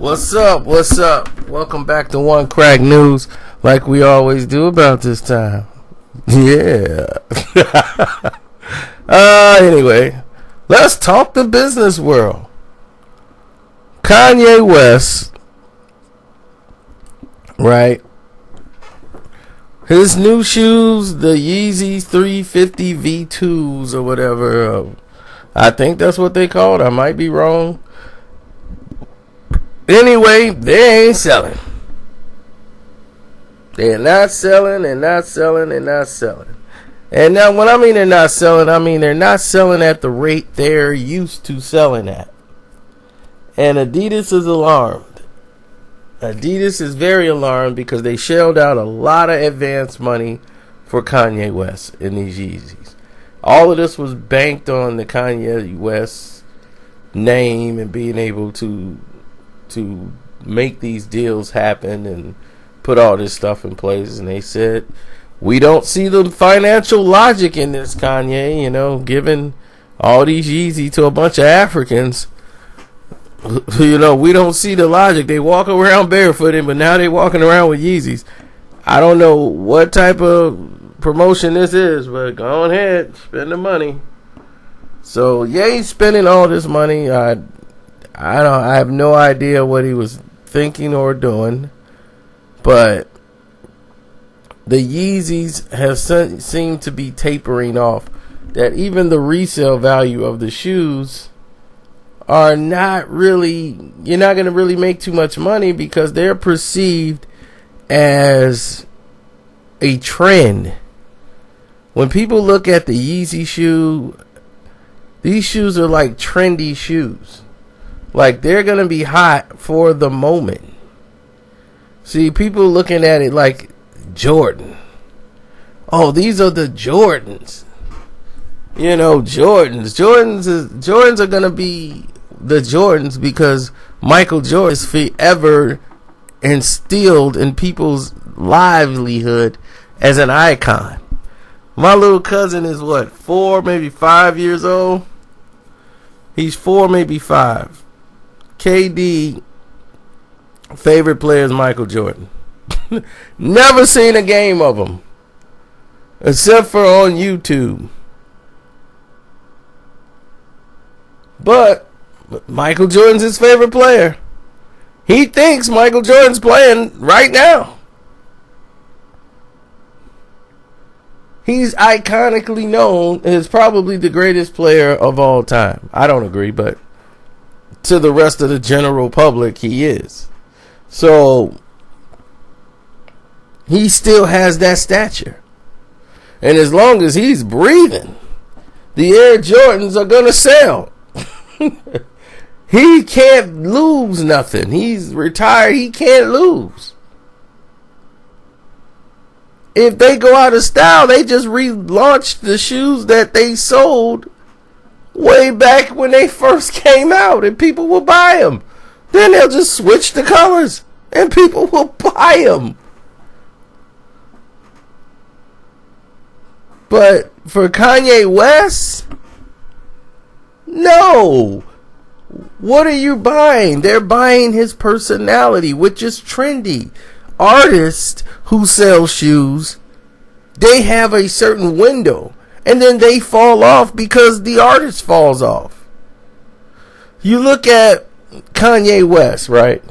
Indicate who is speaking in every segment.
Speaker 1: What's up? What's up? Welcome back to One Crack News, like we always do about this time. Yeah. Anyway, let's talk the business world. Kanye West, right? His new shoes, the Yeezy 350 V2s or whatever. I think that's what they called. I might be wrong. Anyway, they ain't selling. They're not selling, and not selling, and not selling. And now, when I mean they're not selling, I mean they're not selling at the rate they're used to selling at. And Adidas is alarmed. Adidas is very alarmed because they shelled out a lot of advance money for Kanye West in these Yeezys. All of this was banked on the Kanye West name and being able to make these deals happen and put all this stuff in place. And they said, we don't see the financial logic in this, Kanye, giving all these Yeezy to a bunch of Africans. We don't see the logic. They walk around barefooted, but now they walking around with Yeezys. I don't know what type of promotion this is, but go ahead, spend the money. So he's spending all this money. I have no idea what he was thinking or doing, but the Yeezys have seemed to be tapering off. That even the resale value of the shoes are not really, you're not going to really make too much money because they're perceived as a trend. When people look at the Yeezy shoe, these shoes are like trendy shoes. Like, they're going to be hot for the moment. See, people looking at it like Jordan. Oh, these are the Jordans. Jordans. Jordans are going to be the Jordans because Michael Jordan is forever instilled in people's livelihood as an icon. My little cousin is 4, maybe 5 years old? He's 4, maybe 5. KD favorite player is Michael Jordan. Never seen a game of him except for on YouTube. But Michael Jordan's his favorite player. He thinks Michael Jordan's playing right now. He's iconically known as probably the greatest player of all time. I don't agree, but to the rest of the general public, he is. So he still has that stature. And as long as he's breathing, the Air Jordans are going to sell. He can't lose nothing. He's retired. He can't lose. If they go out of style, they just relaunched the shoes that they sold way back when they first came out, and people will buy them. Then they'll just switch the colors, and people will buy them. But for Kanye West, no. What are you buying? They're buying his personality, which is trendy. Artists who sell shoes, they have a certain window. And then they fall off because the artist falls off. You look at Kanye West, right?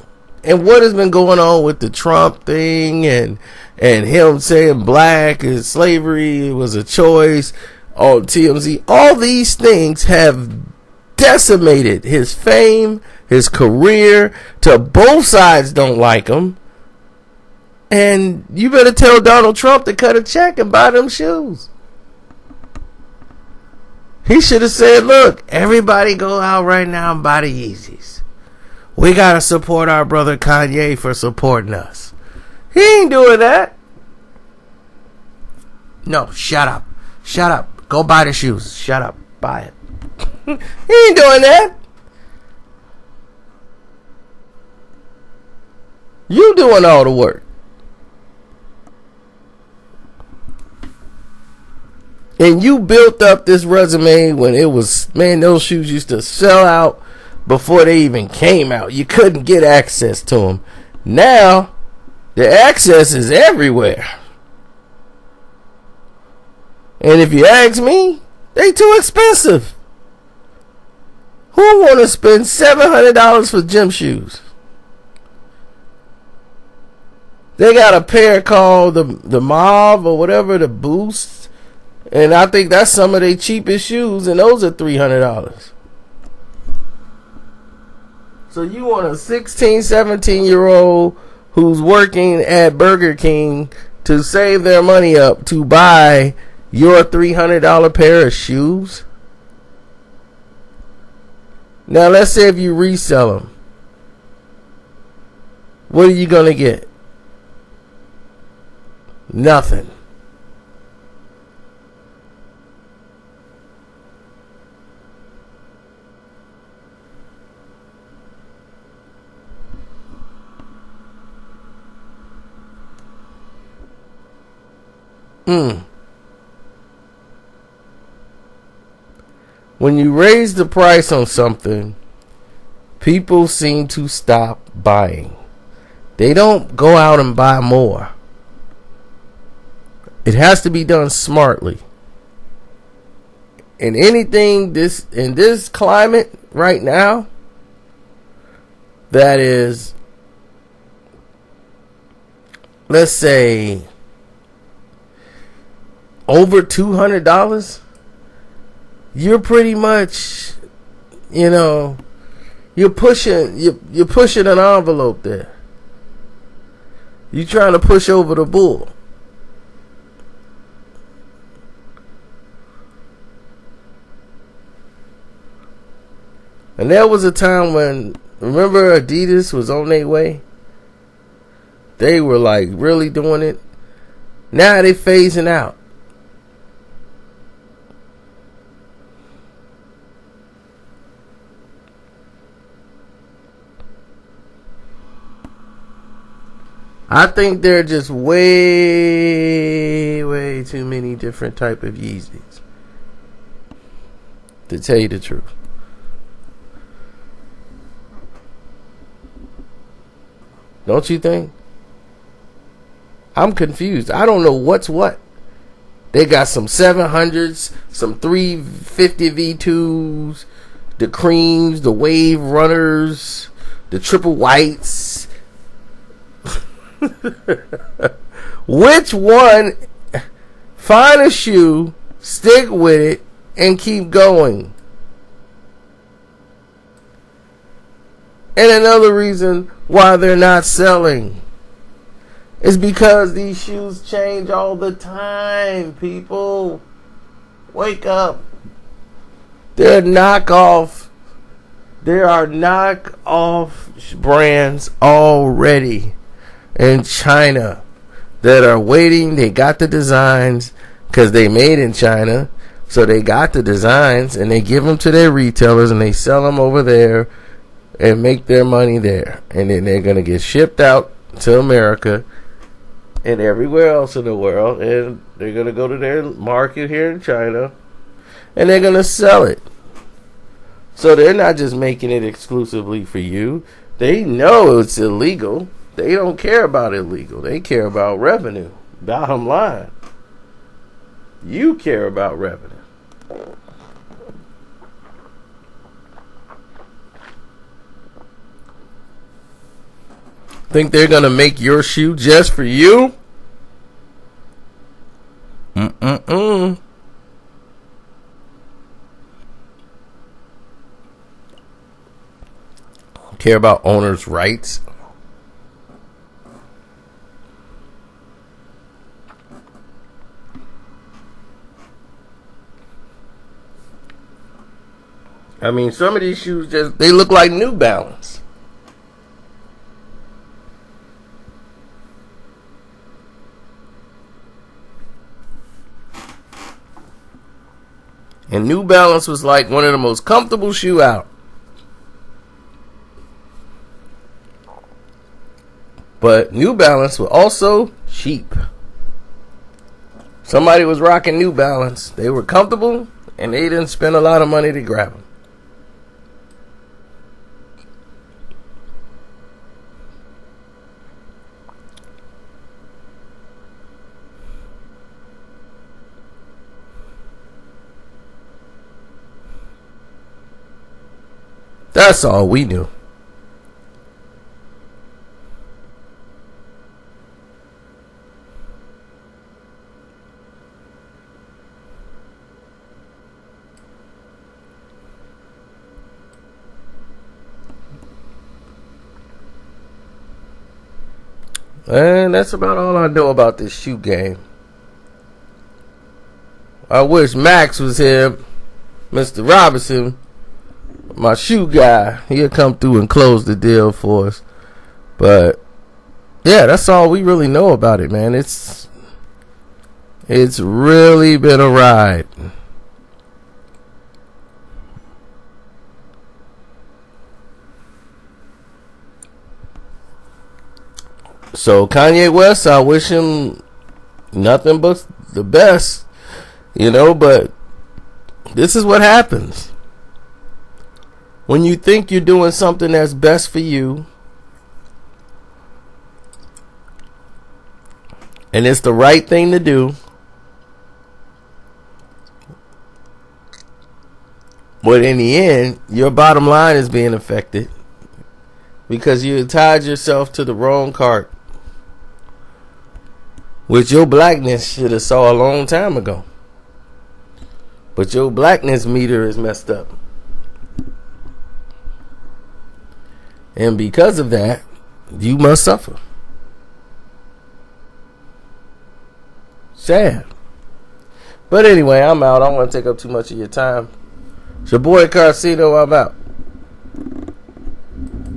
Speaker 1: And what has been going on with the Trump thing and him saying black is slavery, it was a choice on TMZ. All these things have decimated his fame, his career. To both sides don't like him. And you better tell Donald Trump to cut a check and buy them shoes. He should have said, look, everybody go out right now and buy the Yeezys. We got to support our brother Kanye for supporting us. He ain't doing that. No, shut up. Shut up. Go buy the shoes. Shut up. Buy it. He ain't doing that. You doing all the work. And you built up this resume when it was, man, those shoes used to sell out before they even came out. You couldn't get access to them. Now, the access is everywhere. And if you ask me, they too expensive. Who want to spend $700 for gym shoes? They got a pair called the Mauve or whatever, the Boost. And I think that's some of their cheapest shoes, and those are $300. So you want a 16, 17-year-old who's working at Burger King to save their money up to buy your $300 pair of shoes? Now let's say if you resell them, what are you going to get? Nothing. When you raise the price on something, people seem to stop buying. They don't go out and buy more. It has to be done smartly. And anything in this climate right now that is, let's say, over $200, you're pretty much, you're pushing an envelope there. You're trying to push over the bull. And there was a time when, remember, Adidas was on their way? They were like really doing it. Now they phasing out. I think there are just way too many different type of Yeezys, to tell you the truth. Don't you think? I'm confused. I don't know what's what. They got some 700s, some 350 V2s, the creams, the wave runners, the triple whites. Which one? Find a shoe, stick with it, and keep going. And another reason why they're not selling is because these shoes change all the time. People, wake up. They're knockoff. There are knockoff brands already in China that are waiting. They got the designs because they made in China, so they got the designs and they give them to their retailers and they sell them over there and make their money there, and then they're gonna get shipped out to America and everywhere else in the world, and they're gonna go to their market here in China and they're gonna sell it. So they're not just making it exclusively for you. They know it's illegal. They don't care about illegal. They care about revenue. Bottom line. You care about revenue. Think they're going to make your shoe just for you? Care about owners' rights. I mean, some of these shoes they look like New Balance. And New Balance was like one of the most comfortable shoe out. But New Balance was also cheap. Somebody was rocking New Balance. They were comfortable and they didn't spend a lot of money to grab them. That's all we knew. And that's about all I know about this shoe game. I wish Max was here, Mr. Robinson, my shoe guy. He'll come through and close the deal for us. But yeah, that's all we really know about it, man. It's really been a ride. So Kanye West, I wish him nothing but the best, but this is what happens when you think you're doing something that's best for you and it's the right thing to do, but in the end your bottom line is being affected because you tied yourself to the wrong cart, which your blackness should have saw a long time ago. But your blackness meter is messed up. And because of that, you must suffer. Sad. But anyway, I'm out. I don't want to take up too much of your time. It's your boy Carcino. I'm out.